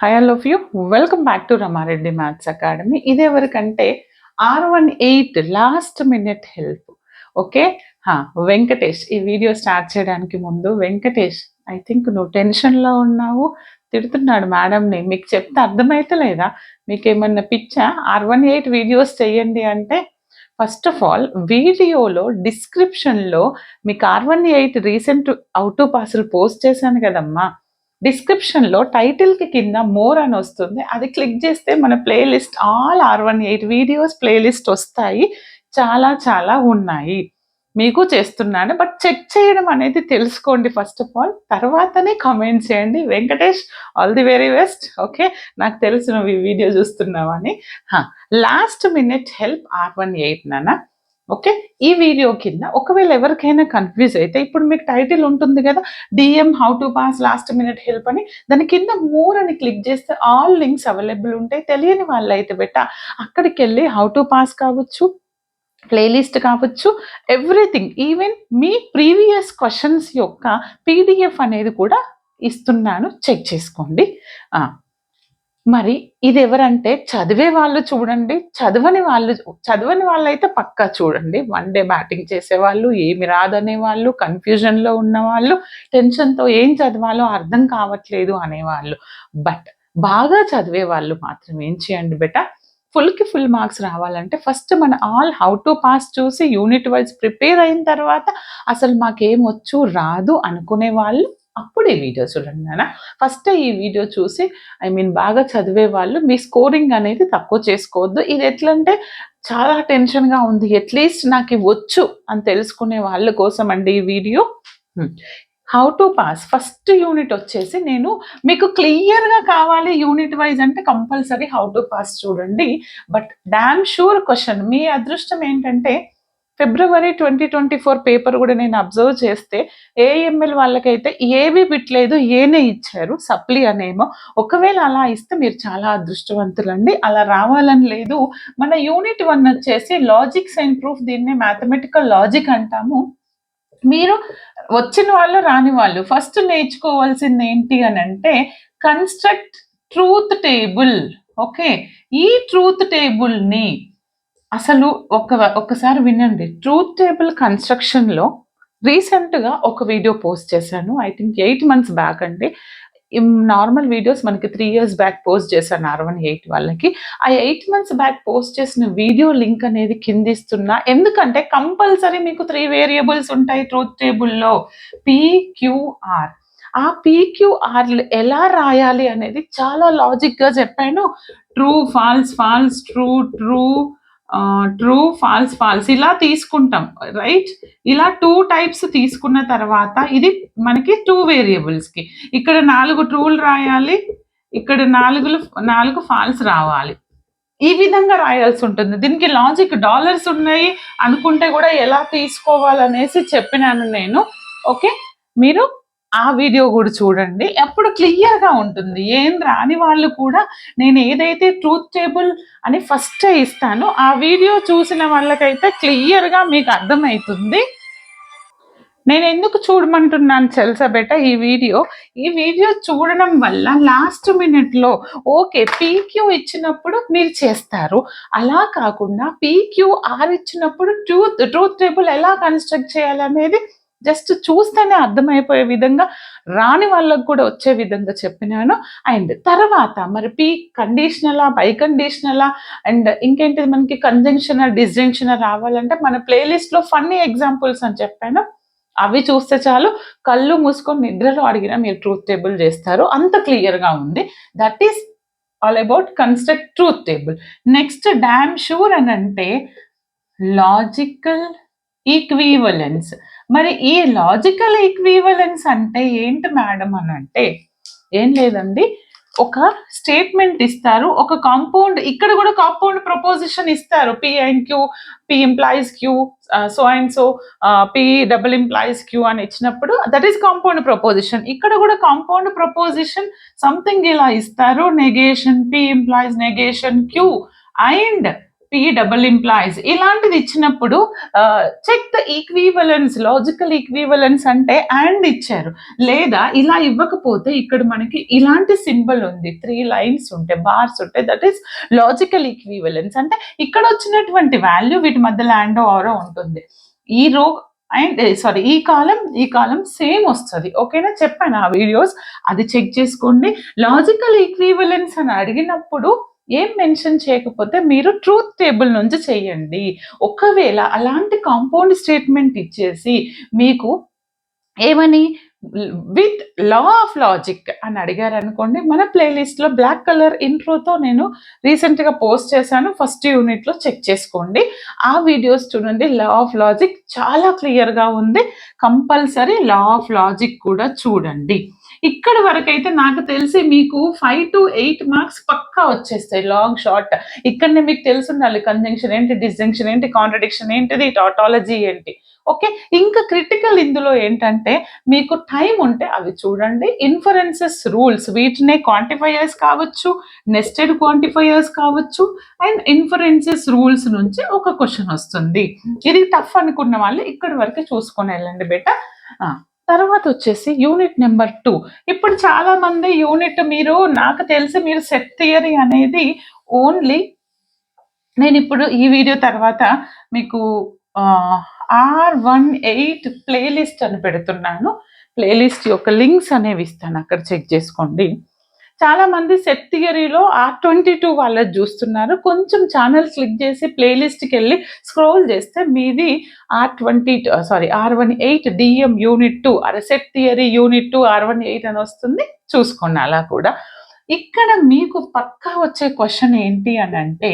Hi all of you welcome back to Ramareddy maths academy. ఇదేవరకంటే R18 last minute help. Okay, Venkatesh ఈ video start చేయడానికి ముందు, Venkatesh I think నువ్వు టెన్షన్లో ఉన్నావు, తిడుతున్నాడు మేడంని. మీకు చెప్తే అర్థమైతలేదా? మీకు ఏమన్నా పిచ్చా? R18 వీడియోస్ చేయండి అంటే ఫస్ట్ ఆఫ్ ఆల్ వీడియోలో డిస్క్రిప్షన్లో మీకు R18 రీసెంట్ అవుట్ టు పాసులు పోస్ట్ చేశాను కదమ్మా. డిస్క్రిప్షన్లో టైటిల్కి కింద మోర్ అని వస్తుంది, అది క్లిక్ చేస్తే మన playlist all R18 videos playlist వస్తాయి. చాలా చాలా ఉన్నాయి, మీకు చేస్తున్నాను. బట్ చెక్ చేయడం అనేది తెలుసుకోండి ఫస్ట్ ఆఫ్ ఆల్, తర్వాతనే కామెంట్ చేయండి. Venkatesh, all the very best. Okay, నాకు తెలుసు నువ్వు ఈ వీడియో చూస్తున్నావని. లాస్ట్ మినిట్ హెల్ప్ R18 నాన్న. ఓకే, ఈ వీడియో కింద ఒకవేళ ఎవరికైనా కన్ఫ్యూజ్ అయితే, ఇప్పుడు మీకు టైటిల్ ఉంటుంది కదా, DM how to pass last minute help అని, దాని కింద మోర్ అని క్లిక్ చేస్తే ఆల్ లింక్స్ అవైలబుల్ ఉంటాయి. తెలియని వాళ్ళు అయితే అక్కడికి వెళ్ళి హౌ టు పాస్ కావచ్చు, ప్లేలిస్ట్ కావచ్చు, ఎవ్రీథింగ్, ఈవెన్ మీ ప్రీవియస్ క్వశ్చన్స్ యొక్క PDF అనేది కూడా ఇస్తున్నాను, చెక్ చేసుకోండి. మరి ఇది ఎవరంటే చదివే వాళ్ళు చూడండి, చదవని వాళ్ళు అయితే పక్కా చూడండి. వన్ డే బ్యాటింగ్ చేసేవాళ్ళు, ఏమి రాదనే వాళ్ళు, కన్ఫ్యూజన్లో ఉన్నవాళ్ళు, టెన్షన్తో ఏం చదవాలో అర్థం కావట్లేదు అనేవాళ్ళు. బట్ బాగా చదివే వాళ్ళు మాత్రం ఏం చేయండి బెటా, ఫుల్కి ఫుల్ మార్క్స్ రావాలంటే ఫస్ట్ మన ఆల్ హౌ టు పాస్ చూసి యూనిట్ వైజ్ ప్రిపేర్ అయిన తర్వాత అసలు మాకేమొచ్చు రాదు అనుకునే వాళ్ళు అప్పుడు ఈ వీడియో చూడండి నాన్న. ఫస్ట్ ఈ వీడియో చూసి బాగా చదివే వాళ్ళు మీ స్కోరింగ్ అనేది తక్కువ చేసుకోవద్దు. ఇది ఎట్లంటే చాలా టెన్షన్గా ఉంది, అట్లీస్ట్ నాకు వచ్చు అని తెలుసుకునే వాళ్ళ కోసం అండి ఈ video. How to pass first unit వచ్చేసి నేను మీకు క్లియర్గా కావాలి యూనిట్ వైజ్ అంటే కంపల్సరీ హౌ టు పాస్ చూడండి. బట్ డామ్ షూర్ క్వశ్చన్, మీ అదృష్టం ఏంటంటే February 2024 పేపర్ కూడా నేను అబ్జర్వ్ చేస్తే AML వాళ్ళకైతే ఏవి బిట్లేదు, ఏనే ఇచ్చారు సప్లీ అనేమో. ఒకవేళ అలా ఇస్తే మీరు చాలా అదృష్టవంతులండి. అలా రావాలని లేదు. మన యూనిట్ 1 వచ్చేసి లాజిక్స్ అండ్ ప్రూఫ్, దీన్నే మ్యాథమెటికల్ లాజిక్ అంటాము. మీరు వచ్చిన వాళ్ళు రాని వాళ్ళు ఫస్ట్ నేర్చుకోవాల్సింది ఏంటి అని అంటే కన్స్ట్రక్ట్ ట్రూత్ టేబుల్. ఓకే, ఈ ట్రూత్ టేబుల్ని అసలు ఒక్కసారి వినండి. ట్రూత్ టేబుల్ కన్స్ట్రక్షన్లో రీసెంట్గా ఒక వీడియో పోస్ట్ చేశాను, ఐ థింక్ 8 months బ్యాక్ అండి. నార్మల్ వీడియోస్ మనకి 3 years బ్యాక్ పోస్ట్ చేశాను R18 వాళ్ళకి. ఆ 8 months బ్యాక్ పోస్ట్ చేసిన వీడియో లింక్ అనేది కింద ఇస్తున్నా. ఎందుకంటే కంపల్సరీ మీకు 3 వేరియబుల్స్ ఉంటాయి ట్రూత్ టేబుల్లో, PQR. ఆ PQR ఎలా రాయాలి అనేది చాలా లాజిక్గా చెప్పాను. True false false, true true, true false false ఇలా తీసుకుంటాం, రైట్? ఇలా 2 types తీసుకున్న తర్వాత ఇది మనకి 2 వేరియబుల్స్కి ఇక్కడ 4 ట్రూలు రాయాలి, ఇక్కడ 4 ఫాల్స్ రావాలి. ఈ విధంగా రాయాల్సి ఉంటుంది. దీనికి లాజిక్ డాలర్స్ ఉన్నాయి అనుకుంటే కూడా ఎలా తీసుకోవాలనేసి చెప్పినాను నేను. ఓకే, మీరు ఆ వీడియో కూడా చూడండి, అప్పుడు క్లియర్గా ఉంటుంది. ఏం రాని వాళ్ళు కూడా నేను ఏదైతే ట్రూత్ టేబుల్ అని ఫస్ట్ ఇస్తానో ఆ వీడియో చూసిన వాళ్ళకైతే క్లియర్గా మీకు అర్థమవుతుంది. నేను ఎందుకు చూడమంటున్నాను తెలుసా బెట, ఈ వీడియో చూడడం వల్ల లాస్ట్ మినిట్లో ఓకే PQ ఇచ్చినప్పుడు మీరు చేస్తారు, అలా కాకుండా PQR ఇచ్చినప్పుడు ట్రూత్ టేబుల్ ఎలా కన్స్ట్రక్ట్ చేయాలనేది జస్ట్ చూస్తేనే అర్థమైపోయే విధంగా, రాని వాళ్ళకు కూడా వచ్చే విధంగా చెప్పినాను. అండ్ తర్వాత మరి P కండిషనలా, బై కండిషనలా, అండ్ ఇంకేంటిది మనకి కంజంక్షనల్, డిస్జంక్షనల్ రావాలంటే మన ప్లేలిస్ట్లో ఫన్నీ ఎగ్జాంపుల్స్ అని చెప్పాను, అవి చూస్తే చాలు. కళ్ళు మూసుకొని నిద్రలో అడిగినా మీరు ట్రూత్ టేబుల్ చేస్తారు, అంత క్లియర్గా ఉంది. That is all about construct truth table. Next damn sure అని అంటే లాజికల్ ఈక్వివలెన్స్. మరి ఈ లాజికల్ ఈక్వివలెన్స్ అంటే ఏంటి మేడం అని అంటే ఏం లేదండి, ఒక స్టేట్మెంట్ ఇస్తారు, ఒక కాంపౌండ్, ఇక్కడ కూడా కాంపౌండ్ ప్రపోజిషన్ ఇస్తారు, P and Q, P implies Q, so and so, P double implies Q అని ఇచ్చినప్పుడు దట్ ఈస్ కాంపౌండ్ ప్రపోజిషన్. ఇక్కడ కూడా కాంపౌండ్ ప్రపోజిషన్ సంథింగ్ ఇలా ఇస్తారు, negation, P implies negation Q, and P double implies ఇలాంటిది ఇచ్చినప్పుడు check the equivalence, logical equivalence అంటే and ఇచ్చారు, లేదా ఇలా ఇవ్వకపోతే ఇక్కడ మనకి ఇలాంటి సింబల్ ఉంది, 3 లైన్స్ ఉంటాయి, బార్స్ ఉంటాయి, దట్ ఈస్ లాజికల్ ఈక్వివలెన్స్. అంటే ఇక్కడ వచ్చినటువంటి వాల్యూ వీటి మధ్యలో అండ్ ఆరో ఉంటుంది. ఈ రో అండ్ సారీ ఈ కాలం సేమ్ వస్తుంది. ఓకేనా, చెప్పాను ఆ వీడియోస్, అది చెక్ చేసుకోండి. లాజికల్ ఈక్వివలెన్స్ అని అడిగినప్పుడు ఏం మెన్షన్ చేయకపోతే మీరు ట్రూత్ టేబుల్ నుంచి చేయండి. ఒకవేళ అలాంటి కాంపౌండ్ స్టేట్మెంట్ ఇచ్చేసి మీకు ఏమని విత్ లా ఆఫ్ లాజిక్ అని అడిగారు అనుకోండి, మన ప్లేలిస్ట్లో బ్లాక్ కలర్ ఇంట్రోతో నేను రీసెంట్గా పోస్ట్ చేశాను, ఫస్ట్ యూనిట్లో చెక్ చేసుకోండి, ఆ వీడియోస్ చూడండి. లా ఆఫ్ లాజిక్ చాలా క్లియర్గా ఉంది, కంపల్సరీ లా ఆఫ్ లాజిక్ కూడా చూడండి. ఇక్కడ వరకైతే నాకు తెలిసి మీకు 5 to 8 మార్క్స్ పక్కా వచ్చేస్తాయి లాంగ్ షార్ట్. ఇక్కడనే మీకు తెలిసి ఉండాలి కంజంక్షన్ ఏంటి, డిస్జంక్షన్ ఏంటి, కాంట్రడిక్షన్ ఏంటిది, టాటాలజీ ఏంటి. ఓకే, ఇంకా క్రిటికల్ ఇందులో ఏంటంటే మీకు టైం ఉంటే అవి చూడండి. ఇన్ఫరెన్సెస్ రూల్స్, వీటినే క్వాంటిఫైయర్స్ కావచ్చు, నెస్టెడ్ క్వాంటిఫైయర్స్ కావచ్చు, అండ్ ఇన్ఫరెన్సెస్ రూల్స్ నుంచి ఒక క్వశ్చన్ వస్తుంది. ఇది టఫ్ అనుకున్న వాళ్ళు ఇక్కడి వరకు చూసుకొని వెళ్ళండి బేటా. తర్వాత వచ్చేసి యూనిట్ నెంబర్ 2. ఇప్పుడు చాలా మంది యూనిట్ నాకు తెలిసి మీరు సెట్ థియరీ అనేది ఓన్లీ, నేను ఇప్పుడు ఈ వీడియో తర్వాత మీకు R18 ప్లేలిస్ట్ అని పెడుతున్నాను, ప్లేలిస్ట్ యొక్క లింక్స్ అనేవి ఇస్తాను, అక్కడ చెక్ చేసుకోండి. చాలా మంది సెట్ థియరీలో R22 వాళ్ళది చూస్తున్నారు. కొంచెం ఛానల్ క్లిక్ చేసి ప్లేలిస్ట్కి వెళ్ళి స్క్రోల్ చేస్తే మీది R18 DM unit 2 set theory unit 2 R18 అని వస్తుంది, చూసుకోండి. అలా కూడా ఇక్కడ మీకు పక్కా వచ్చే క్వశ్చన్ ఏంటి అని అంటే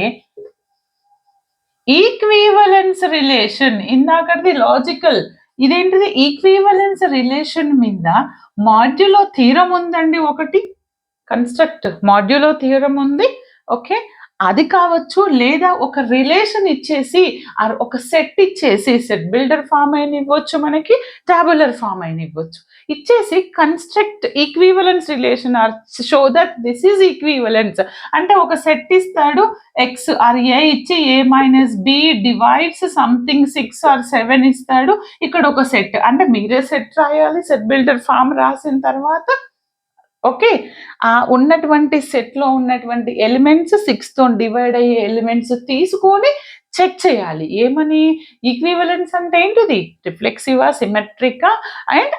ఈక్వివలెన్స్ రిలేషన్. ఇందాకది లాజికల్, ఇదేంటిది ఈక్వివలెన్స్ రిలేషన్ మీద మాడ్యులో థీరం ఉందండి, ఒకటి కన్స్ట్రక్ట్ మాడ్యులో థియరం ఉంది. ఓకే, అది కావచ్చు, లేదా ఒక రిలేషన్ ఇచ్చేసి ఒక సెట్ ఇచ్చేసి సెట్ బిల్డర్ ఫామ్ అయిన ఇవ్వచ్చు, మనకి టాబులర్ ఫామ్ అయిన ఇవ్వచ్చు, ఇచ్చేసి construct equivalence relation or show that this is equivalence అంటే ఒక సెట్ ఇస్తాడు, ఎక్స్ ఆర్ ఏ ఇచ్చి a minus b divides something 6 or 7 ఇస్తాడు, ఇక్కడ ఒక సెట్ అంటే మీరే సెట్ రాయాలి, సెట్ బిల్డర్ ఫామ్ రాసిన తర్వాత ఓకే, ఆ ఉన్నటువంటి సెట్లో ఉన్నటువంటి ఎలిమెంట్స్ 6తో డివైడ్ అయ్యే ఎలిమెంట్స్ తీసుకొని చెక్ చేయాలి. ఏమని, ఈక్వివలెన్స్ అంటే ఏంటిది, రిఫ్లెక్సివా, సిమెట్రికా అండ్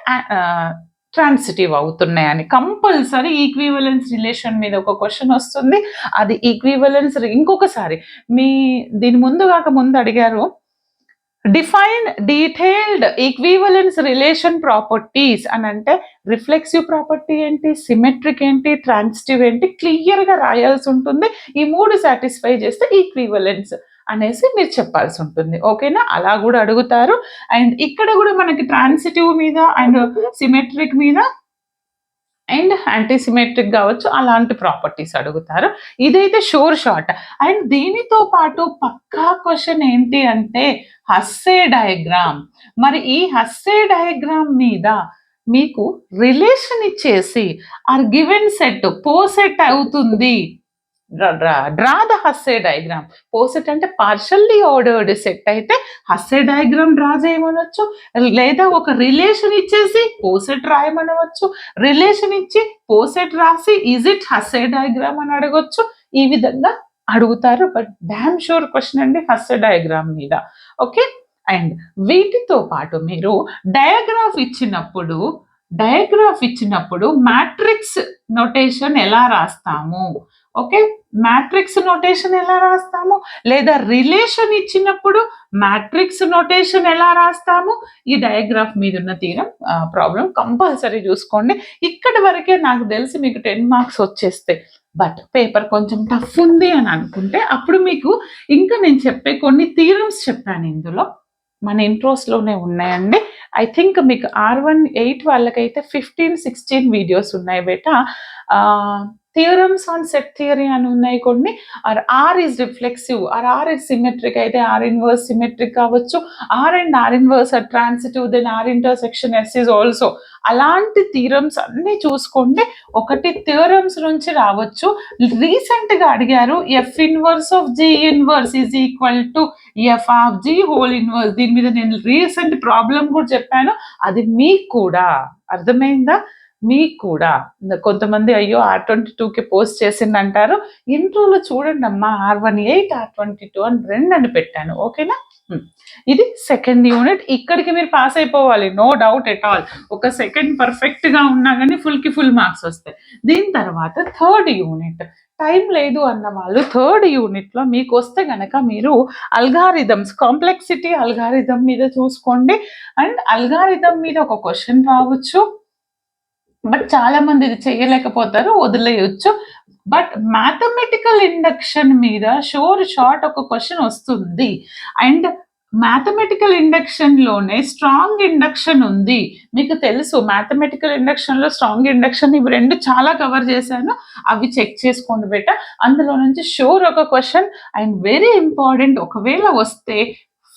ట్రాన్సిటివ్ అవుతున్నాయని. కంపల్సరీ ఈక్వివలెన్స్ రిలేషన్ మీద ఒక క్వశ్చన్ వస్తుంది, అది ఈక్వివలెన్స్. ఇంకొకసారి దీని ముందు అడిగారు, define detailed equivalence relation properties అని అంటే రిఫ్లెక్సివ్ ప్రాపర్టీ ఏంటి, సిమెట్రిక్ ఏంటి, ట్రాన్సిటివ్ ఏంటి, క్లియర్గా రాయాల్సి ఉంటుంది. ఈ 3 సాటిస్ఫై చేస్తే ఈక్వివలెన్స్ అనేసి మీరు చెప్పాల్సి ఉంటుంది. ఓకేనా, అలా కూడా అడుగుతారు. అండ్ ఇక్కడ కూడా మనకి ట్రాన్సిటివ్ మీద అండ్ సిమెట్రిక్ మీద అండ్ యాంటీసిమెట్రిక్ కావచ్చు, అలాంటి ప్రాపర్టీస్ అడుగుతారు. ఇదైతే షూర్ షార్ట్. అండ్ దీనితో పాటు పక్కా క్వశ్చన్ ఏంటి అంటే హస్సే డయాగ్రామ్. మరి ఈ హస్సే డయాగ్రామ్ మీద మీకు రిలేషన్ ఇచ్చేసి ఆర్ గివెన్ సెట్ పోసెట్ అవుతుంది, డ్రా ద హస్సే డయాగ్రామ్. పోసెట్ అంటే పార్షల్లీ ఆర్డర్డ్ సెట్ అయితే హస్సే డయాగ్రామ్ డ్రా చేయమనొచ్చు, లేదా ఒక రిలేషన్ ఇచ్చేసి పోసెట్ రాయమనవచ్చు, రిలేషన్ ఇచ్చి పోసెట్ రాసి ఈజ్ ఇట్ హస్సే డయాగ్రామ్ అని అడగొచ్చు. ఈ విధంగా అడుగుతారు. బట్ డామ్ షూర్ క్వశ్చన్ అండి హస్సే డయాగ్రామ్ మీద. ఓకే, అండ్ వీటితో పాటు మీరు డయాగ్రాఫ్ ఇచ్చినప్పుడు మ్యాట్రిక్స్ నోటేషన్ ఎలా రాస్తాము, ఓకే, మ్యాట్రిక్స్ నోటేషన్ ఎలా రాస్తాము, లేదా రిలేషన్ ఇచ్చినప్పుడు మ్యాట్రిక్స్ నోటేషన్ ఎలా రాస్తాము, ఈ డయాగ్రాఫ్ మీద ఉన్న థీరం ప్రాబ్లం కంపల్సరీ చూసుకోండి. ఇక్కడ వరకే నాకు తెలిసి మీకు 10 మార్క్స్ వచ్చేస్తాయి. బట్ పేపర్ కొంచెం టఫ్ ఉంది అని అనుకుంటే అప్పుడు మీకు ఇంకా నేను చెప్పే కొన్ని థీరమ్స్ చెప్పాను ఇందులో, మన ఇంట్రోస్లోనే ఉన్నాయండి. ఐ థింక్ మీకు R18 వాళ్ళకైతే 15-16 వీడియోస్ ఉన్నాయి బేటా. థియరమ్స్ ఆన్ సెట్ థియరీ అని ఉన్నాయి కొన్ని. R is reflexive, R is symmetric అయితే ఆర్ ఇన్వర్స్ సిమెట్రిక్ కావచ్చు. R and R inverse R transitive, then R intersection S is also. అలాంటి థియరమ్స్ అన్ని చూసుకోండి. ఒకటి థియరమ్స్ నుంచి రావచ్చు. రీసెంట్ గా అడిగారు F inverse of G inverse is equal to F of G whole inverse. దీని మీద నేను రీసెంట్ ప్రాబ్లం కూడా చెప్పాను, అది మీకు కూడా అర్థమైందా? మీకు కూడా కొంతమంది అయ్యో R22కి పోస్ట్ చేసింది అంటారు. ఇంట్రోలో చూడండి అమ్మా, R18 R22 అని 2 అని పెట్టాను. ఓకేనా? ఇది సెకండ్ యూనిట్. ఇక్కడికి మీరు పాస్ అయిపోవాలి, నో డౌట్ ఎట్ ఆల్. ఒక సెకండ్ పర్ఫెక్ట్ గా ఉన్నా కానీ ఫుల్ మార్క్స్ వస్తాయి. దీని తర్వాత థర్డ్ యూనిట్. టైం లేదు అన్న వాళ్ళు థర్డ్ యూనిట్ లో మీకు వస్తే గనక మీరు అల్గారిథమ్స్, కాంప్లెక్సిటీ అల్గారిథం మీద చూసుకోండి. అండ్ అల్గారిథం మీద ఒక క్వశ్చన్ రావచ్చు, బట్ చాలా మంది ఇది చేయలేకపోతారు, వదిలేయచ్చు. బట్ మ్యాథమెటికల్ ఇండక్షన్ మీద షార్ట్ ఒక క్వశ్చన్ వస్తుంది. అండ్ మ్యాథమెటికల్ ఇండక్షన్ లోనే స్ట్రాంగ్ ఇండక్షన్ ఉంది. మీకు తెలుసు మ్యాథమెటికల్ ఇండక్షన్ లో స్ట్రాంగ్ ఇండక్షన్ ఇవి 2 చాలా కవర్ చేశాను, అవి చెక్ చేసుకోండి బేట. అందులో నుంచి షూర్ ఒక క్వశ్చన్. అండ్ వెరీ ఇంపార్టెంట్, ఒకవేళ వస్తే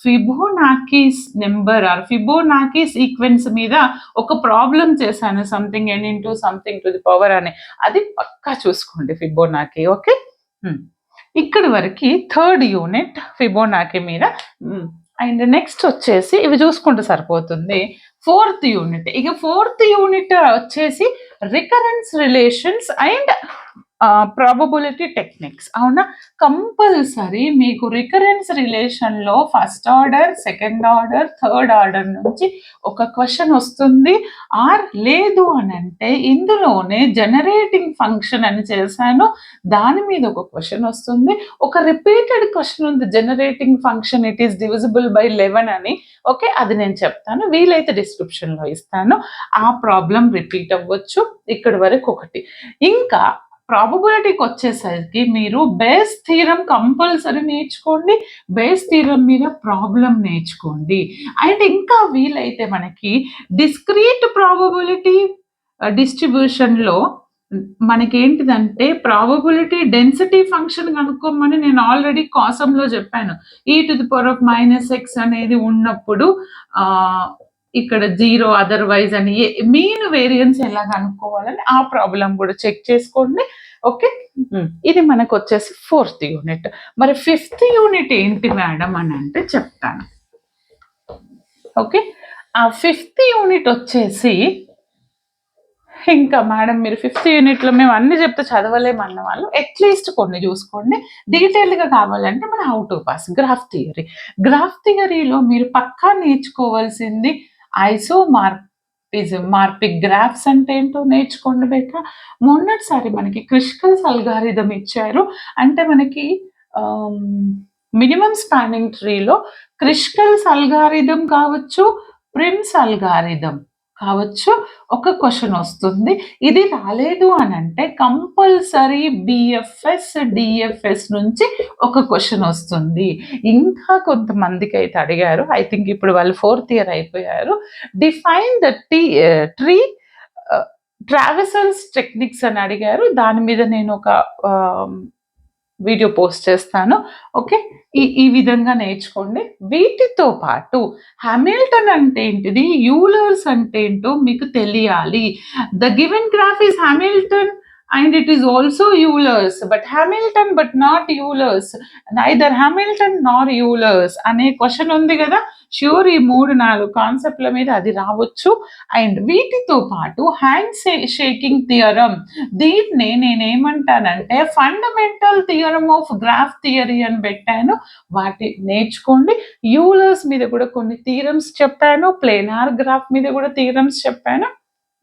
ఫిబోనాకీస్ నెంబర్ ఆర్ ఫిబోనాకీ సీక్వెన్స్ మీద ఒక ప్రాబ్లం చేశాను, something n into something to the power అని. అది పక్కా చూసుకోండి ఫిబోనాకీ. ఓకే, ఇక్కడ వరకు థర్డ్ యూనిట్ ఫిబోనాకీ మీద. అండ్ నెక్స్ట్ వచ్చేసి ఇవి చూసుకుంటే సరిపోతుంది. Fourth unit. ఇక ఫోర్త్ యూనిట్ వచ్చేసి recurrence relations and probability techniques. అవునా? కంపల్సరీ మీకు రికరెన్స్ రిలేషన్లో first order, second order, third order నుంచి ఒక క్వశ్చన్ వస్తుంది. ఆర్ లేదు అని అంటే ఇందులోనే జనరేటింగ్ ఫంక్షన్ అని చేశాను, దాని మీద ఒక క్వశ్చన్ వస్తుంది. ఒక రిపీటెడ్ క్వశ్చన్ ఉంది, generating function it is divisible by 11 అని. ఓకే, అది నేను చెప్తాను, వీలైతే డిస్క్రిప్షన్లో ఇస్తాను. ఆ ప్రాబ్లం రిపీట్ అవ్వచ్చు. ఇక్కడ వరకు ఒకటి. ఇంకా ప్రాబబిలిటీకి వచ్చేసరికి మీరు బేస్ థీరం కంపల్సరీ నేర్చుకోండి, బేస్ థీరం మీద ప్రాబ్లం నేర్చుకోండి. అండ్ ఇంకా వీలైతే మనకి డిస్క్రీట్ ప్రాబబిలిటీ డిస్ట్రిబ్యూషన్లో మనకేంటిదంటే ప్రాబబిలిటీ డెన్సిటీ ఫంక్షన్ కనుక్కోమని నేను ఆల్రెడీ కాసంలో చెప్పాను. e⁻⁻x అనేది ఉన్నప్పుడు ఇక్కడ 0 అదర్వైజ్ అని మీన్ వేరియన్స్ ఎలా కనుక్కోవాలని ఆ ప్రాబ్లం కూడా చెక్ చేసుకోండి. ఓకే, ఇది మనకు వచ్చేసి ఫోర్త్ యూనిట్. మరి ఫిఫ్త్ యూనిట్ ఏంటి మేడం అని అంటే చెప్తాను. ఓకే, ఆ ఫిఫ్త్ యూనిట్ వచ్చేసి ఇంకా మేడం మీరు ఫిఫ్త్ యూనిట్లో మేము అన్ని చెప్తే చదవలేమన్న వాళ్ళు అట్లీస్ట్ కొన్ని చూసుకోండి. డీటెయిల్గా కావాలంటే మన how to pass graph theory. Graph థియరీలో మీరు పక్కా నేర్చుకోవాల్సింది మార్పిక్ గ్రాఫ్స్ అంటే ఏంటో నేర్చుకోండి బేట. మొన్నటిసారి మనకి క్రిష్కల్స్ అల్గారిథం ఇచ్చారు, అంటే మనకి మినిమం స్పానింగ్ ట్రీలో క్రిష్కల్స్ అల్గారిథం కావచ్చు, ప్రిమ్స్ అల్గారిథం కావచ్చు, ఒక క్వశ్చన్ వస్తుంది. ఇది రాలేదు అని అంటే కంపల్సరీ బిఎఫ్ఎస్ డిఎఫ్ఎస్ నుంచి ఒక క్వశ్చన్ వస్తుంది. ఇంకా కొంతమందికి అయితే అడిగారు, ఐ థింక్ ఇప్పుడు వాళ్ళు 4th ఇయర్ అయిపోయారు. డిఫైన్ ద ట్రీ ట్రావెసల్స్ టెక్నిక్స్ అని అడిగారు, దాని మీద నేను ఒక వీడియో పోస్ట్ చేస్తాను. ఓకే, ఈ విధంగా నేర్చుకోండి. వీటితో పాటు హామిల్టన్ అంటే ఏంటిది, యూలర్స్ అంటే ఏంటో మీకు తెలియాలి. The given graph is Hamilton and it is also Euler's, but Hamilton but not Euler's, neither Hamilton nor Euler's అనే క్వశ్చన్ ఉంది కదా. ష్యూర్ ఈ 3-4 కాన్సెప్ట్ల మీద అది రావచ్చు. అండ్ వీటితో పాటు హ్యాండ్ షేకింగ్ థియరం, దీన్ని నేనేమంటానంటే fundamental theorem of graph theory అని పెట్టాను, వాటి నేర్చుకోండి. యూలర్స్ మీద కూడా కొన్ని థియరమ్స్ చెప్పాను, ప్లేనార్ గ్రాఫ్ మీద కూడా థియరమ్స్ చెప్పాను,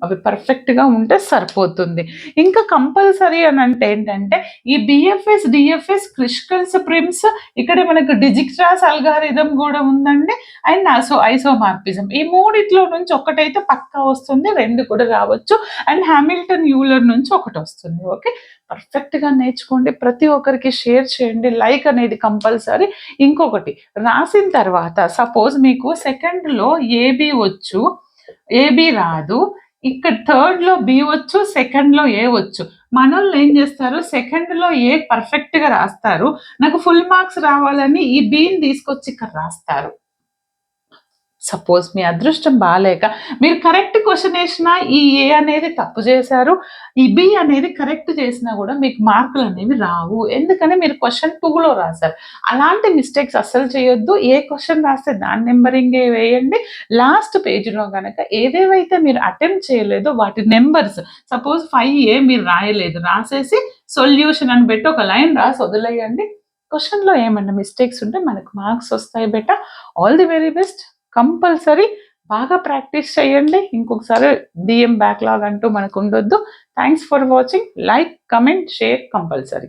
అవి పర్ఫెక్ట్గా ఉంటే సరిపోతుంది. ఇంకా కంపల్సరీ అని అంటే ఏంటంటే ఈ బిఎఫ్ఎస్ డిఎఫ్ఎస్ క్రిష్కల్స్ ప్రిమ్స్, ఇక్కడ మనకు డిజిక్స్ట్రాస్ అల్గారిథం కూడా ఉందండి. అండ్ ఐసోమార్పిజం, ఈ మూడిట్లో నుంచి ఒకటైతే పక్కా వస్తుంది, 2 కూడా రావచ్చు. అండ్ హామిల్టన్ యూలర్ నుంచి ఒకటి వస్తుంది. ఓకే, పర్ఫెక్ట్గా నేర్చుకోండి, ప్రతి ఒక్కరికి షేర్ చేయండి, లైక్ అనేది కంపల్సరీ. ఇంకొకటి రాసిన తర్వాత సపోజ్ మీకు సెకండ్లో ఏబి వచ్చు, ఏబి రాదు, ఇక్కడ థర్డ్ లో బి వచ్చు, సెకండ్ లో ఏ వచ్చు, మనోళ్ళు ఏం చేస్తారు, సెకండ్‌లో ఏ పర్ఫెక్ట్‌గా రాస్తారు. నాకు ఫుల్ మార్క్స్ రావాలని ఈ బిని తీసుకొచ్చి ఇక్కడ రాస్తారు. సపోజ్ మీ అదృష్టం బాలేక మీరు కరెక్ట్ క్వెషన్ ఏసినా ఈ ఏ అనేది తప్పు చేశారు. ఈ బి అనేది కరెక్ట్ చేసినా గూడా మీకు మార్కులనేవి రావు. ఎందుకని మీరు క్వెషన్ 2లో రాసారు. అలాంటి మిస్టేక్స్ అస్సలు చేయొద్దు. ఏ క్వెషన్ రాస్తే దాని నంబరింగే వేయండి. లాస్ట్ పేజ్‌లో గనక ఏవేవైతే మీరు అటెంప్ట్ చేయలేదో వాటి నంబర్స్ సపోజ్ 5A మీరు రాయలేదు. రాసేసి సొల్యూషన్ అని పెట్టి ఒక లైన్ రాసి వదిలేయండి. క్వెషన్‌లో ఏమన్నా మిస్టేక్స్ ఉంటే మనకు మార్క్స్ వస్తాయి బేటా. All the very best. Compulsory బాగా ప్రాక్టీస్ చేయండి. ఇంకొకసారి డీఎం బ్యాక్‌లాగ్ అంటూ మనకుండొద్దు. Thanks for watching. Like, comment, share compulsory.